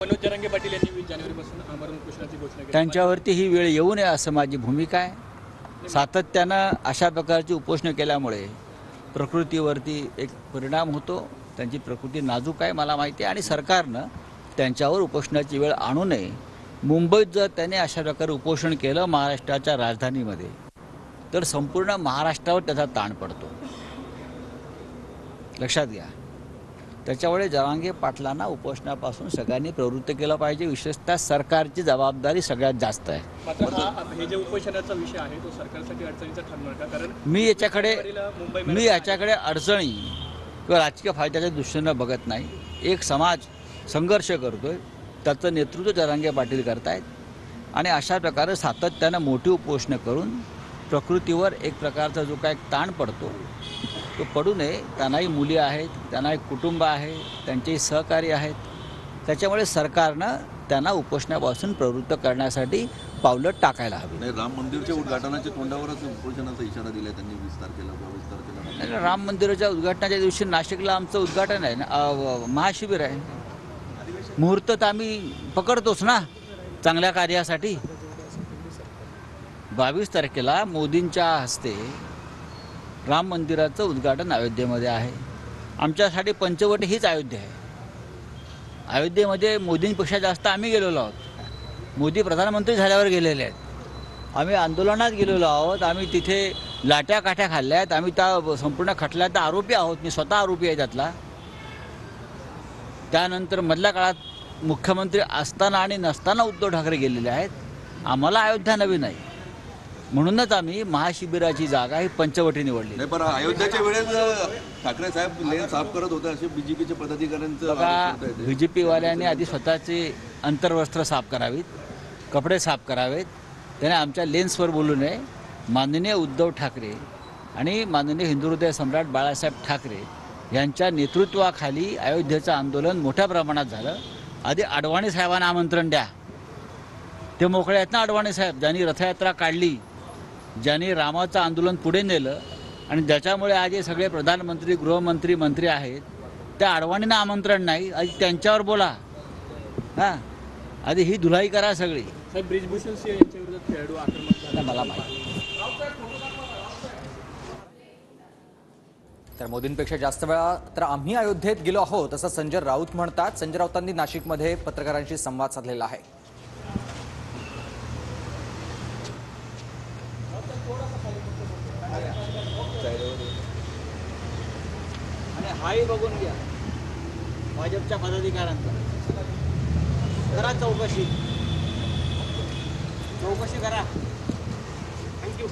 मनोज जरांगे पाटील यांनी 20 जानेवारीपासून आमरण उपोषणाची घोषणा केली। त्यांच्यावरती ही वेळ येऊ नये असं माझी भूमिका आहे। सातत्यानं अशा प्रकारची उपोषणं केल्यामुळे प्रकृतीवरती एक परिणाम होतो। त्यांची प्रकृती नाजूक आहे मला माहिती आहे आणि सरकारनं त्यांच्यावर उपोषणाची वेळ आणू नये। मुंबईत जर त्याने अशा प्रकारे उपोषण केलं महाराष्ट्राच्या राजधानीमध्ये तर संपूर्ण महाराष्ट्रावर त्याचा ताण पडतो, लक्षात घ्या। त्याच्यामुळे जरांगे पाटलांना उपोषणापासून सगळ्यांनी प्रवृत्त केलं पाहिजे। विशेषतः सरकारची जबाबदारी सगळ्यात जास्त आहे। मात्र हे जे उपोषणाचा विषय आहे तो सरकारसाठी अडचणीचा ठरणार का? कारण मी याच्याकडे अडचणी किंवा राजकीय फायद्याच्या दृष्टीनं बघत नाही। एक समाज संघर्ष करतोय, त्याचं नेतृत्व जरांगे पाटील करतायत आणि अशा प्रकारे सातत्यानं मोठी उपोषणं करून प्रकृतीवर एक प्रकारचा जो काय ताण पडतो तो पडू नये। त्यांनाही मुली आहेत, त्यांना एक कुटुंब आहे, त्यांचेही सहकारी आहेत। त्याच्यामुळे सरकारनं त्यांना उपोषणापासून प्रवृत्त करण्यासाठी पावलं टाकायला हवी। नाही, राम मंदिरच्या उद्घाटनाच्या तोंडावरच उपोषणाचा इशारा दिला त्यांनी। विस्तार केला। राम मंदिराच्या उद्घाटनाच्या दिवशी नाशिकला आमचं उद्घाटन आहे ना, महाशिबिर आहे। मुहूर्त तर आम्ही पकडतोच ना चांगल्या कार्यासाठी। 22 तारखेला मोदींच्या हस्ते राम मंदिराचं उद्घाटन अयोध्येमध्ये आहे। आमच्यासाठी पंचवटी हीच अयोध्या आहे। अयोध्येमध्ये मोदींपेक्षा जास्त आम्ही गेलेलो आहोत। मोदी प्रधानमंत्री झाल्यावर गेलेले आहेत। आम्ही आंदोलनात गेलेलो आहोत। आम्ही तिथे लाट्या काठ्या खाल्ल्या आहेत। आम्ही त्या संपूर्ण खटल्याचा आरोपी आहोत। मी स्वतः आरोपी आहे त्यातला। त्यानंतर मधल्या काळात मुख्यमंत्री असताना आणि नसताना उद्धव ठाकरे गेलेले आहेत। आम्हाला अयोध्या नवीन आहे, म्हणूनच आम्ही महाशिबिराची जागा ही पंचवटी निवडली। नाही, पण अयोध्याच्या वेळेस ठाकरे साहेब लेन साफ करत होते असे बीजेपीचे पदाधिकाऱ्यांचं बीजेपीवाल्यांनी आधी स्वतःचे अंतर्वस्त्र साफ करावीत, कपडे साफ करावेत। त्याने आमच्या लेन्सवर बोलू नये। माननीय उद्धव ठाकरे आणि माननीय हिंदू हृदय सम्राट बाळासाहेब ठाकरे यांच्या नेतृत्वाखाली अयोध्येचं आंदोलन मोठ्या प्रमाणात झालं। आधी अडवाणी साहेबांना आमंत्रण द्या, ते मोकळे आहेत ना अडवाणी साहेब, ज्यांनी रथयात्रा काढली, ज्यांनी रामाचं आंदोलन पुढे नेलं आणि ज्याच्यामुळे आज हे सगळे प्रधानमंत्री गृहमंत्री मंत्री आहेत, त्या अडवाणींना आमंत्रण नाही। आधी त्यांच्यावर बोला। हां, आधी ही धुलाई करा सगळी। साहेब, ब्रिजभूषण सिंह यांच्या विरोधात खेळाडू आक्रमक झाला मला माहिती। तर मोदींपेक्षा जास्त वेळा तर आम्ही अयोध्येत गेलो आहोत असं संजय राऊत म्हणतात। संजय राऊतांनी नाशिकमध्ये पत्रकारांशी संवाद साधलेला आहे। आणि हाही बघून घ्या भाजपच्या पदाधिकाऱ्यांचा, करा चौकशी करा। थँक्यू।